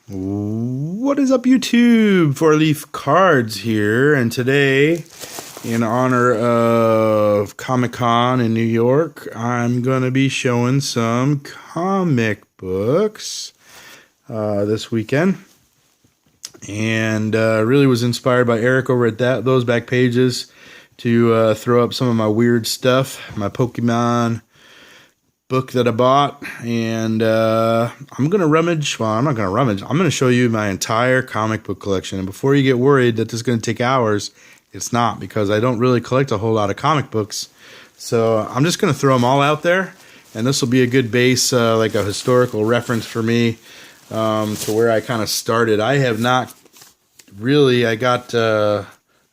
What is up, YouTube? Four Leaf Cards here, and today, in honor of Comic-Con in New York, I'm going to be showing some comic books this weekend. And really was inspired by Eric over at those back pages to throw up some of my weird stuff, my Pokemon book that I bought, and I'm gonna rummage. Well, I'm not gonna rummage. I'm gonna show you my entire comic book collection. And before you get worried that this is gonna take hours, it's not, because I don't really collect a whole lot of comic books. So I'm just gonna throw them all out there, and this will be a good base, like a historical reference for me to where I kind of started. I have not really. I got.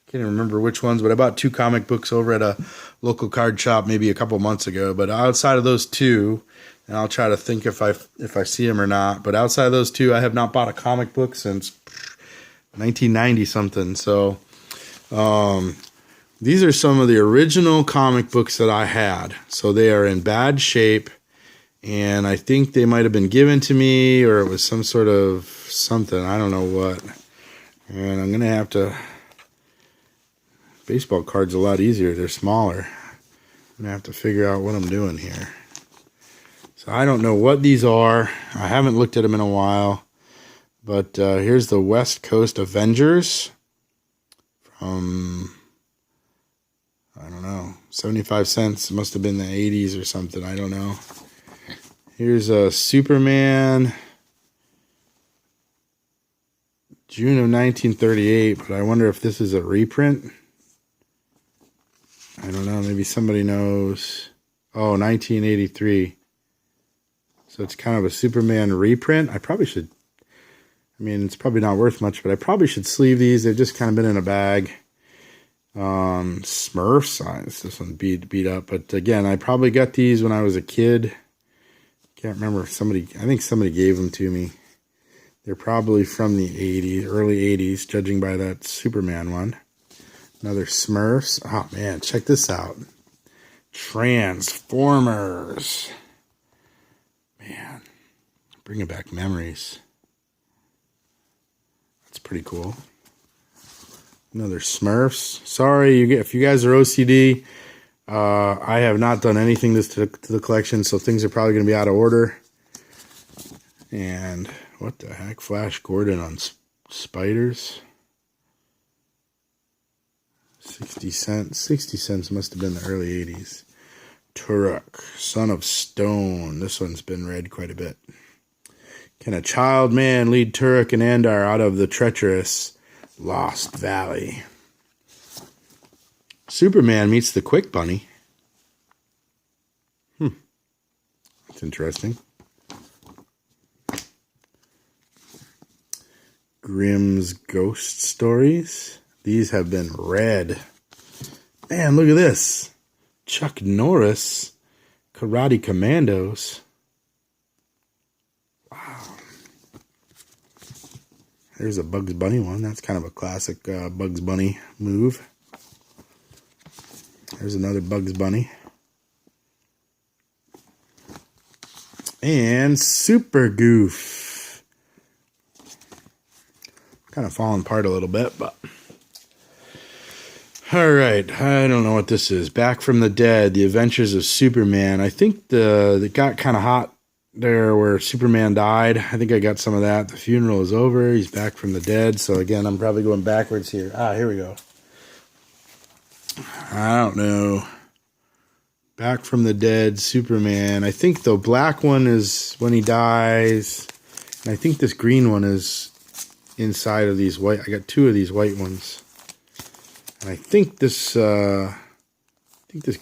Can't even remember which ones, but I bought 2 comic books over at a local card shop maybe a couple months ago. But outside of those 2, and I'll try to think if I see them or not. But outside of those 2, I have not bought a comic book since 1990 something. So these are some of the original comic books that I had. So they are in bad shape, and I think they might have been given to me, or it was some sort of something. I don't know what. And I'm gonna have to. Baseball cards a lot easier. They're smaller. I'm gonna have to figure out what I'm doing here. So I don't know what these are. I haven't looked at them in a while. But here's the West Coast Avengers from, I don't know, 75 cents. It must have been the 80s or something. I don't know. Here's a Superman, June of 1938. But I wonder if this is a reprint. I don't know, maybe somebody knows. Oh, 1983. So it's kind of a Superman reprint. I probably should, I mean, it's probably not worth much, but I probably should sleeve these. They've just kind of been in a bag. Smurfs, this one beat up. But again, I probably got these when I was a kid. Can't remember if somebody, I think somebody gave them to me. They're probably from the 80s, early 80s, judging by that Superman one. Another Smurfs. Oh, man, check this out. Transformers. Man, bringing back memories. That's pretty cool. Another Smurfs. Sorry, if you guys are OCD, I have not done anything to the collection, so things are probably going to be out of order. And what the heck? Flash Gordon on spiders. 60 cents. 60 cents must have been the early 80s. Turok, Son of Stone. This one's been read quite a bit. Can a child man lead Turok and Andar out of the treacherous Lost Valley? Superman meets the Quick Bunny. That's interesting. Grimm's Ghost Stories. These have been read. Man, look at this. Chuck Norris, Karate Commandos. Wow. There's a Bugs Bunny one. That's kind of a classic Bugs Bunny move. There's another Bugs Bunny. And Super Goof. Kind of falling apart a little bit, but... Alright, I don't know what this is. Back from the Dead, The Adventures of Superman. I think it got kind of hot there where Superman died. I think I got some of that. The funeral is over. He's back from the dead. So again, I'm probably going backwards here. Here we go. I don't know. Back from the Dead, Superman. I think the black one is when he dies. And I think this green one is inside of these white. I got 2 of these white ones. And I think this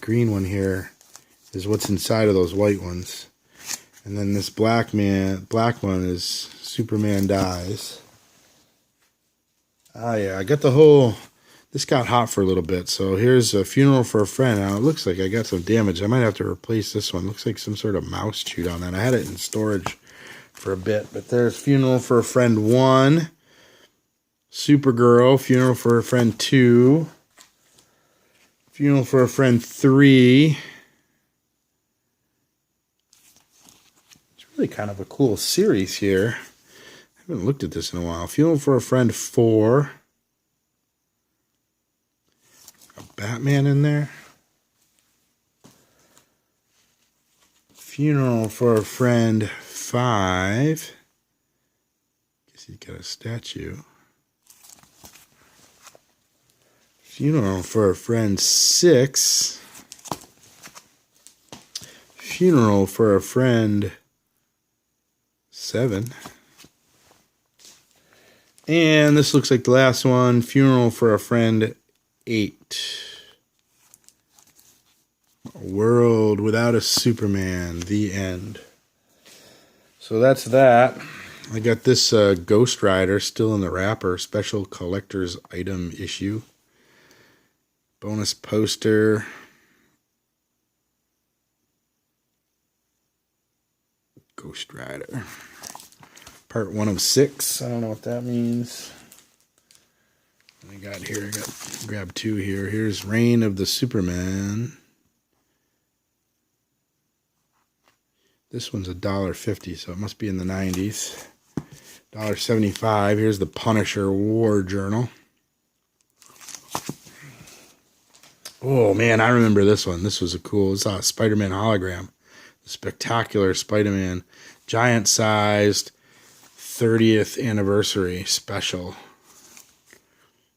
green one here is what's inside of those white ones. And then this black one is Superman dies. Yeah, I got the whole, this got hot for a little bit. So here's A Funeral for a Friend. Now it looks like I got some damage. I might have to replace this one. Looks like some sort of mouse chewed on that. I had it in storage for a bit. But there's Funeral for a Friend 1. Supergirl, Funeral for a Friend 2. Funeral for a Friend 3. It's really kind of a cool series here. haven't looked at this in a while. Funeral for a Friend 4. A Batman in there. Funeral for a Friend 5. Guess he's got a statue. Funeral for a Friend 6. Funeral for a Friend 7. And this looks like the last one. Funeral for a Friend 8. A World Without a Superman. The end. So that's that. I got this Ghost Rider still in the wrapper. Special collector's item issue. Bonus poster. Ghost Rider. Part 1 of 6. I don't know what that means. What I got here, I got grab 2 here. Here's Reign of the Superman. This one's $1.50, so it must be in the 90s. $1.75. Here's the Punisher War Journal. Oh man, I remember this one. This was a cool. It's a Spider-Man hologram. The Spectacular Spider-Man, giant-sized 30th anniversary special.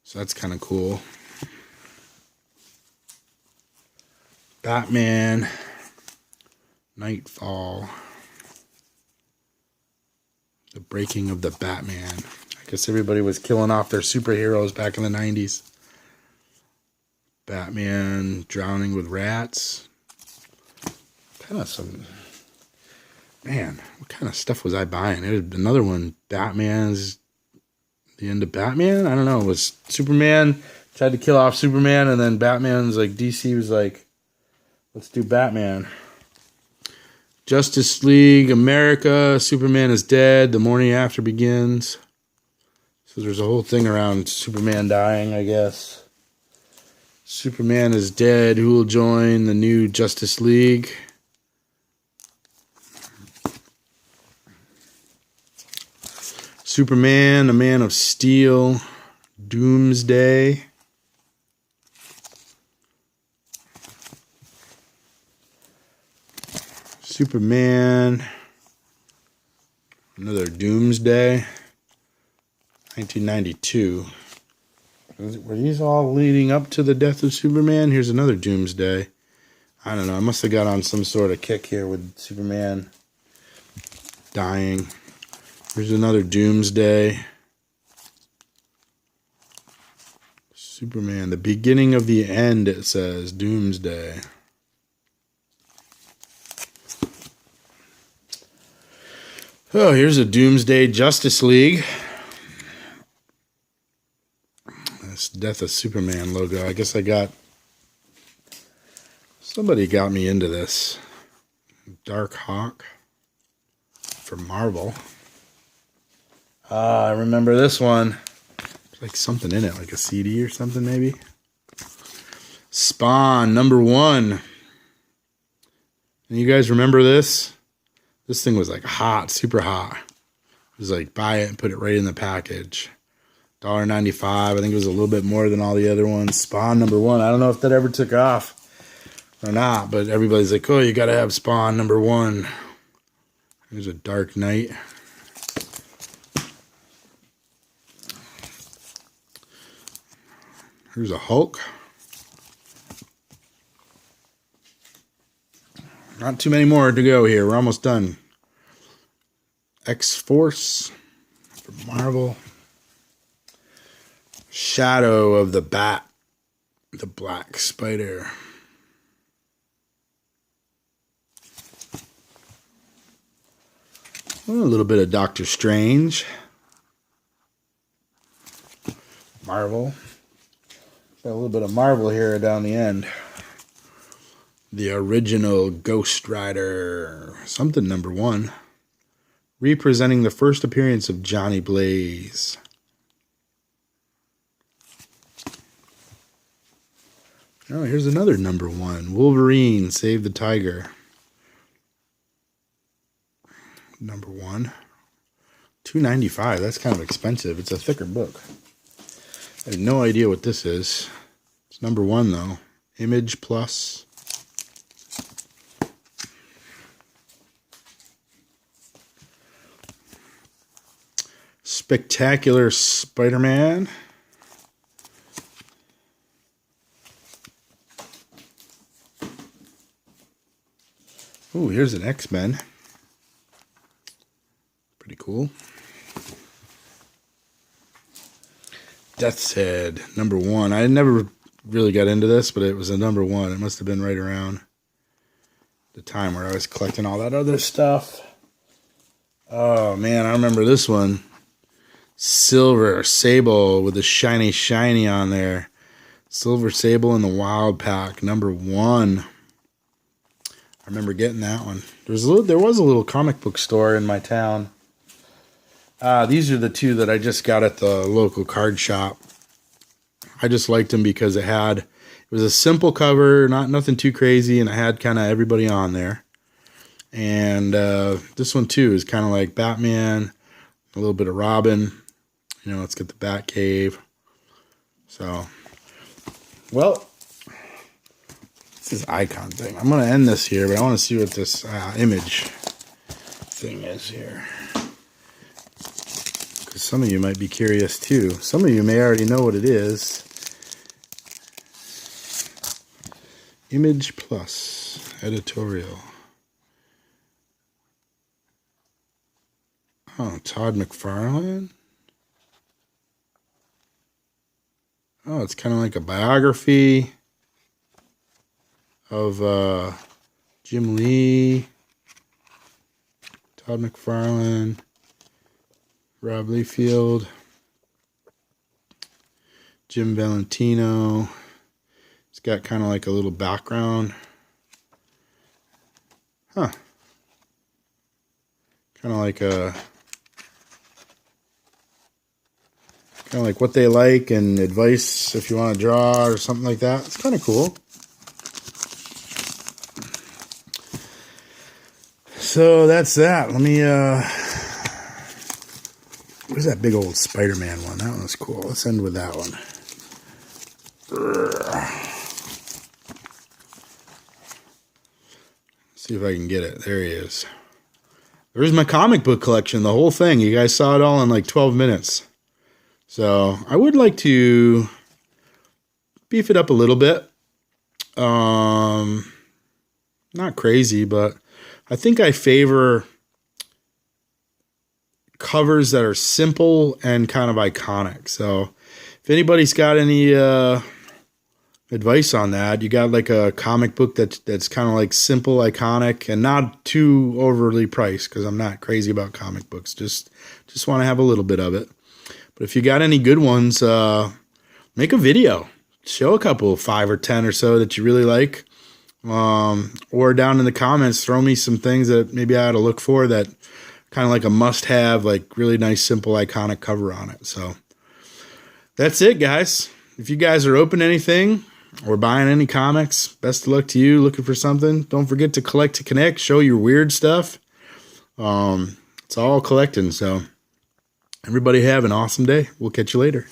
So that's kind of cool. Batman, Nightfall, the breaking of the Batman. I guess everybody was killing off their superheroes back in the 90s. Batman drowning with rats. Kind of some... Man, what kind of stuff was I buying? There was another one. Batman's... The end of Batman? I don't know. It was Superman tried to kill off Superman, and then Batman's like... DC was like, let's do Batman. Justice League America. Superman is dead. The morning after begins. So there's a whole thing around Superman dying, I guess. Superman is dead. Who will join the new Justice League? Superman, a Man of Steel, Doomsday. Superman, another Doomsday, 1992. Were these all leading up to the death of Superman? Here's another Doomsday. I don't know. I must have got on some sort of kick here with Superman dying. Here's another Doomsday. Superman, the beginning of the end, it says. Doomsday. Oh, here's a Doomsday Justice League. This Death of Superman logo. I guess I got... Somebody got me into this. Dark Hawk for Marvel. I remember this one. There's like something in it, like a CD or something maybe. Spawn, #1. And you guys remember this? This thing was like hot, super hot. It was like buy it and put it right in the package. $1.95. I think it was a little bit more than all the other ones. Spawn #1. I don't know if that ever took off or not, but everybody's like, oh, you got to have Spawn #1. There's a Dark Knight. Here's a Hulk. Not too many more to go here. We're almost done. X-Force for Marvel. Shadow of the Bat. The Black Spider. A little bit of Doctor Strange. Marvel. Got a little bit of Marvel here down the end. The original Ghost Rider. Something #1. Representing the first appearance of Johnny Blaze. Oh, here's another #1. Wolverine, Save the Tiger. #1. $2.95. That's kind of expensive. It's a thicker book. I have no idea what this is. It's #1 though. Image Plus. Spectacular Spider-Man. Ooh, here's an X-Men. Pretty cool. Death's Head, #1. I never really got into this, but it was a #1. It must have been right around the time where I was collecting all that other stuff. Oh, man, I remember this one. Silver Sable with the shiny on there. Silver Sable in the Wild Pack, #1. I remember getting that one. There was a little comic book store in my town. These are the two that I just got at the local card shop. I just liked them because it was a simple cover, nothing too crazy, and it had kind of everybody on there. And this one too is kind of like Batman, a little bit of Robin. You know, let's get the Batcave. So, well, this is Icon thing. I'm going to end this here, but I want to see what this image thing is here. Because some of you might be curious too. Some of you may already know what it is. Image Plus editorial. Oh, Todd McFarlane. Oh, it's kind of like a biography of Jim Lee, Todd McFarlane, Rob Liefeld, Jim Valentino. It's got kind of like a little background. Huh. Kind of like what they like and advice if you want to draw or something like that. It's kind of cool. So that's that. Let me, where's that big old Spider-Man one? That one was cool. Let's end with that one. See if I can get it. There he is. There's my comic book collection, the whole thing. You guys saw it all in like 12 minutes. So I would like to beef it up a little bit. Not crazy, but I think I favor covers that are simple and kind of iconic. So if anybody's got any advice on that, you got like a comic book that's kind of like simple, iconic, and not too overly priced, because I'm not crazy about comic books. Just want to have a little bit of it. But if you got any good ones, make a video. Show a couple, 5 or 10 or so that you really like. Or down in the comments, throw me some things that maybe I ought to look for that kind of like a must-have, like really nice, simple, iconic cover on it. So that's it, guys. If you guys are open to anything or buying any comics, best of luck to you looking for something. Don't forget to collect to connect. Show your weird stuff. It's all collecting, so everybody have an awesome day. We'll catch you later.